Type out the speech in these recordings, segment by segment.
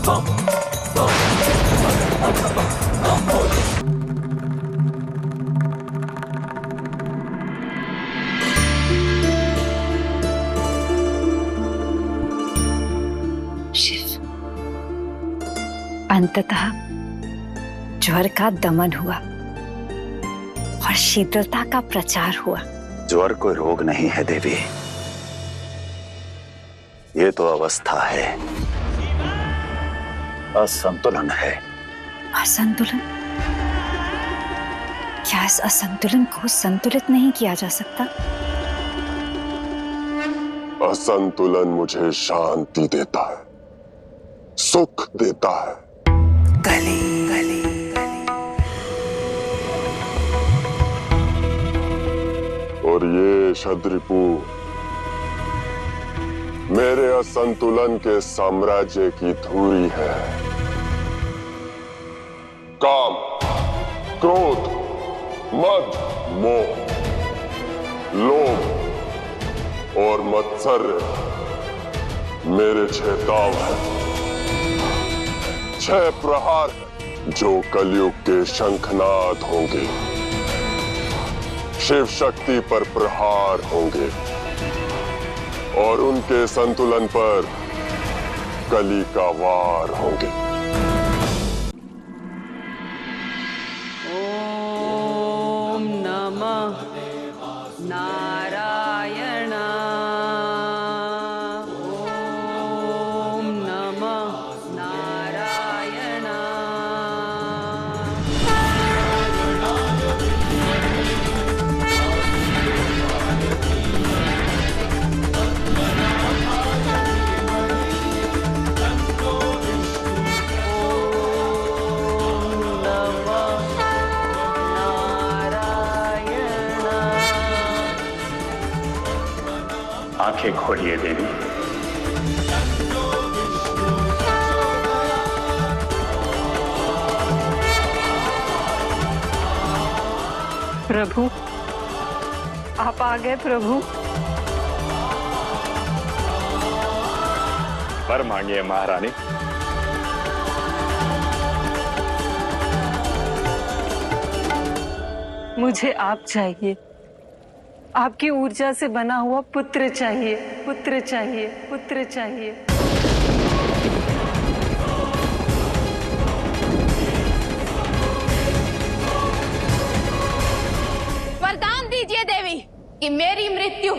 शिव, अंततः ज्वर का दमन हुआ और शीतलता का प्रचार हुआ। ज्वर कोई रोग नहीं है देवी, ये तो अवस्था है, असंतुलन है। असंतुलन? क्या इस असंतुलन को संतुलित नहीं किया जा सकता? असंतुलन मुझे शांति देता है, सुख देता है। गली गली और ये शद्रिपु मेरे असंतुलन के साम्राज्य की धूरी है। काम, क्रोध, मद, मोह, लोभ और मत्सर्य मेरे 6 दाव हैं, 6 प्रहार हैं जो कलयुग के शंखनाद होंगे, शिव शक्ति पर प्रहार होंगे और उनके संतुलन पर कली का वार होंगे। ओम नमः नारायण। ओम नमः नारायण। आंखें खोलिए देवी। प्रभु, आप आ गए प्रभु। वर मांगिए महारानी। मुझे आप चाहिए, आपकी ऊर्जा से बना हुआ पुत्र चाहिए, पुत्र चाहिए, पुत्र चाहिए। वरदान दीजिए देवी कि मेरी मृत्यु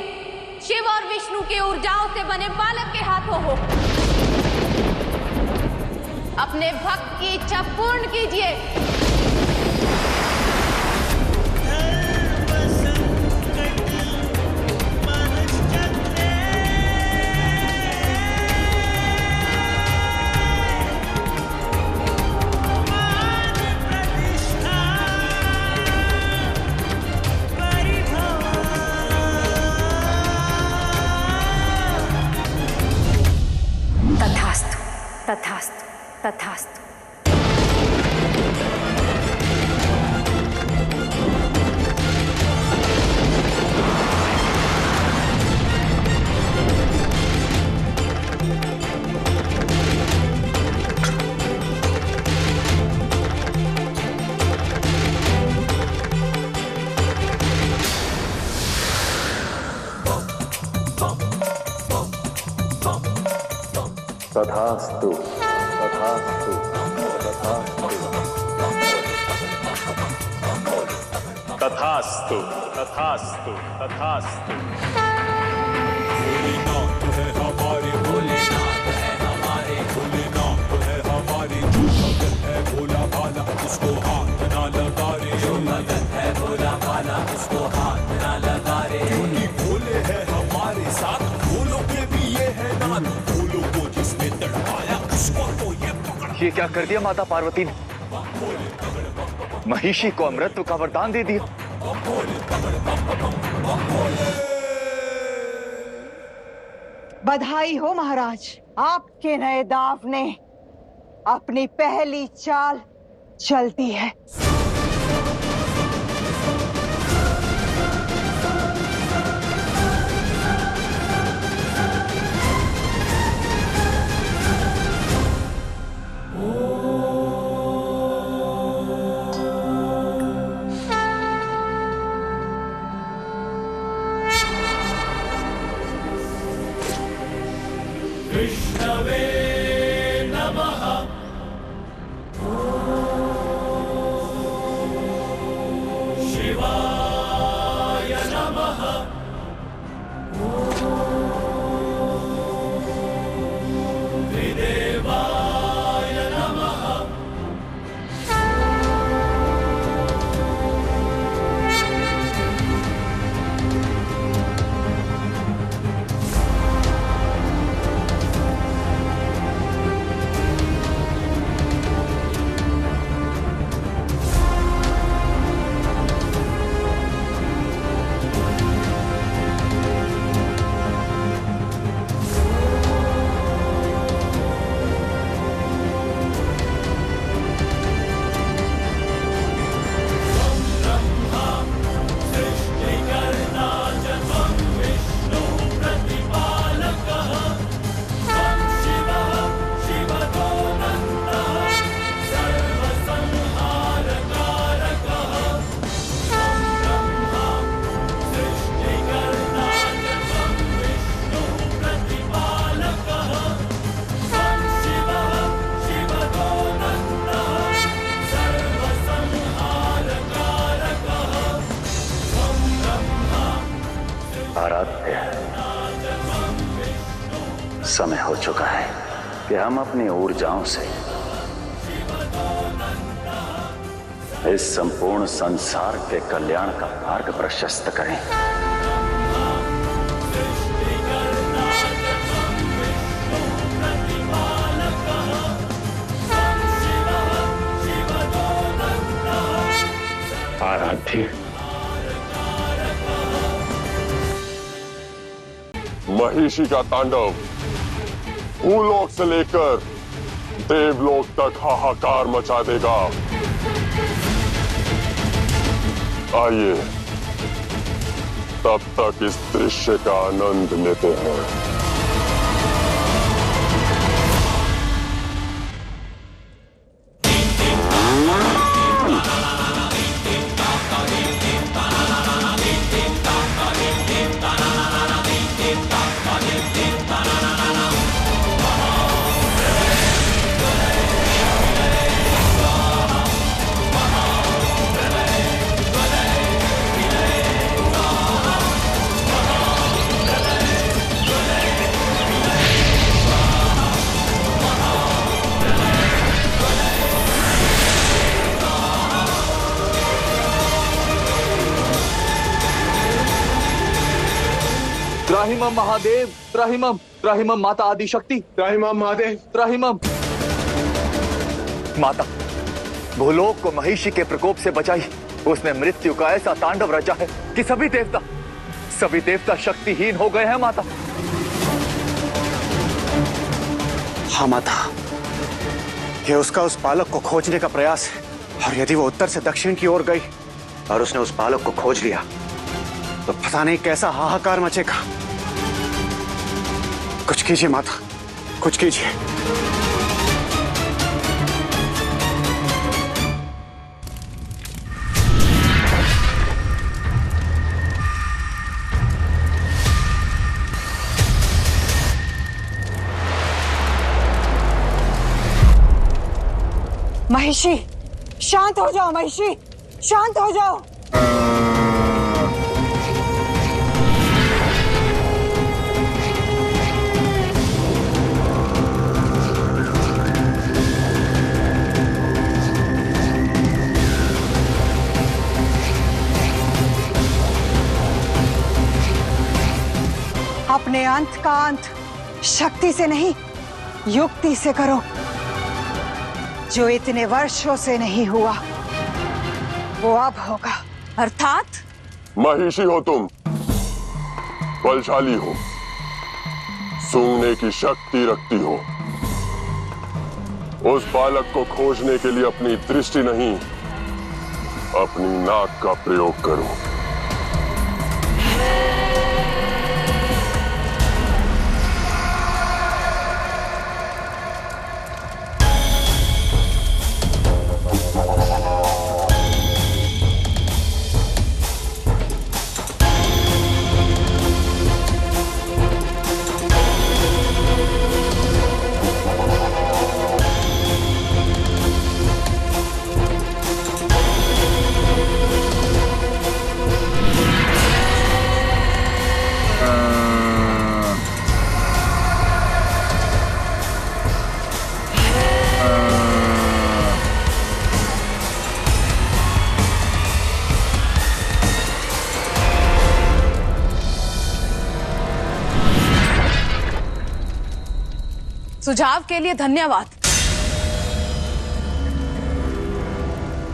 शिव और विष्णु की ऊर्जाओं से बने बालक के हाथों हो। अपने भक्त की इच्छा पूर्ण कीजिए। तथास्तु, तथास्तु, तथास्तु। तथास्तु, तथास्तु, तथास्तु, तथास्तु, तथास्तु, तथास्तु। भोलेनाथ है हमारे, भोलेनाथ है हमारे, भोलेनाथ है हमारे। जो भगत है भोला भाला उसको हाथ ना लगा रे, जो भगत है भोला भाला उसको हाथ ना लगा रे। क्योंकि भोले है हमारे साथ, भोलों के भी ये है नाथ। भोलों को जिसने तड़पाया उसको तो ये पकड़। ये क्या कर दिया माता पार्वती ने? महिषी को अमृत का वरदान दे दिया। बधाई हो महाराज, आपके नए दाव ने अपनी पहली चाल चल दी है। समय हो चुका है कि हम अपनी ऊर्जाओं से इस संपूर्ण संसार के कल्याण का मार्ग प्रशस्त करें। आराध्य, महिषी का तांडव भूलोक से लेकर देवलोक तक हाहाकार मचा देगा। आइए तब तक इस दृश्य का आनंद लेते हैं। त्राहिमम महादेव, त्राहिमम, त्राहिमम माता आदिशक्ति, त्राहिमाम महादेव, त्राहिमम। माता, भूलोक को महिषी के प्रकोप से बचाई। उसने मृत्यु का ऐसा तांडव रचा है कि सभी देवता शक्तिहीन हो गए हैं। माता, हाँ माता, ये उसका उस बालक को खोजने का प्रयास है, और यदि वो उत्तर से दक्षिण की ओर गई और उसने उस बालक को खोज लिया तो पता नहीं कैसा हाहाकार मचेगा। कुछ कीजिए माता, कुछ कीजिए। महिषी, शांत हो जाओ। महिषी, शांत हो जाओ। अपने अंत का अंत शक्ति से नहीं, युक्ति से करो। जो इतने वर्षों से नहीं हुआ वो अब होगा। अर्थात महिषी हो तुम, बलशाली हो, सूंघने की शक्ति रखती हो। उस बालक को खोजने के लिए अपनी दृष्टि नहीं, अपनी नाक का प्रयोग करो। सुझाव के लिए धन्यवाद।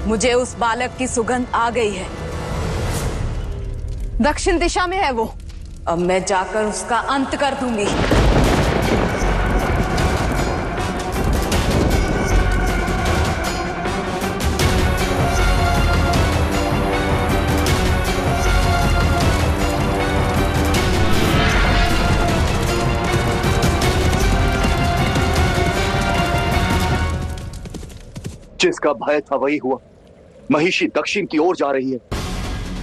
मुझे उस बालक की सुगंध आ गई है। दक्षिण दिशा में है वो। अब मैं जाकर उसका अंत कर दूंगी। जिसका भय था वही हुआ। महिषी दक्षिण की ओर जा रही है,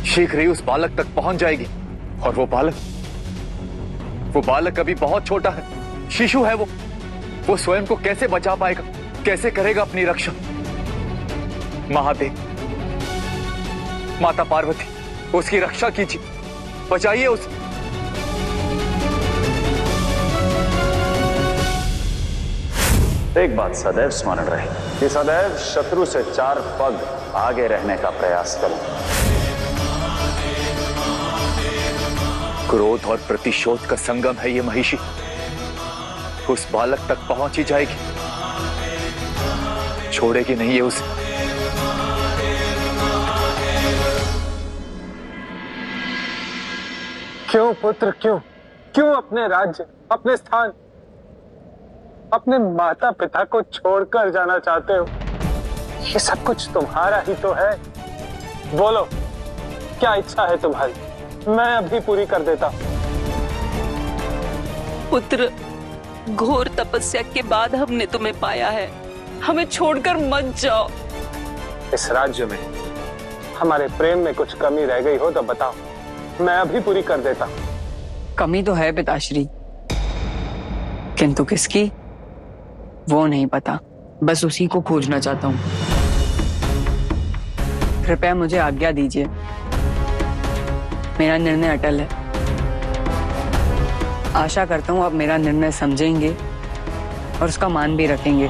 शीघ्र ही उस बालक तक पहुंच जाएगी। और वो बालक अभी बहुत छोटा है, शिशु है वो स्वयं को कैसे बचा पाएगा, कैसे करेगा अपनी रक्षा। महादेव, माता पार्वती, उसकी रक्षा कीजिए, बचाइए उसे। एक बात सदैव स्मरण रहे कि सदैव शत्रु से 4 पग आगे रहने का प्रयास करो। क्रोध और प्रतिशोध का संगम है ये महिषी। उस बालक तक पहुंच ही जाएगी, छोड़ेगी नहीं ये उसे। क्यों पुत्र, क्यों क्यों अपने राज्य, अपने स्थान, अपने माता पिता को छोड़कर जाना चाहते हो? ये सब कुछ तुम्हारा ही तो है। बोलो, क्या इच्छा है तुम्हारी? मैं अभी पूरी कर देता। पुत्र, घोर तपस्या के बाद हमने तुम्हें पाया है, हमें छोड़कर मत जाओ। इस राज्य में हमारे प्रेम में कुछ कमी रह गई हो तो बताओ, मैं अभी पूरी कर देता। कमी तो है पिताश्री, किंतु किसकी वो नहीं पता। बस उसी को खोजना चाहता हूँ। कृपया मुझे आज्ञा दीजिए, मेरा निर्णय अटल है। आशा करता हूँ आप मेरा निर्णय समझेंगे और उसका मान भी रखेंगे।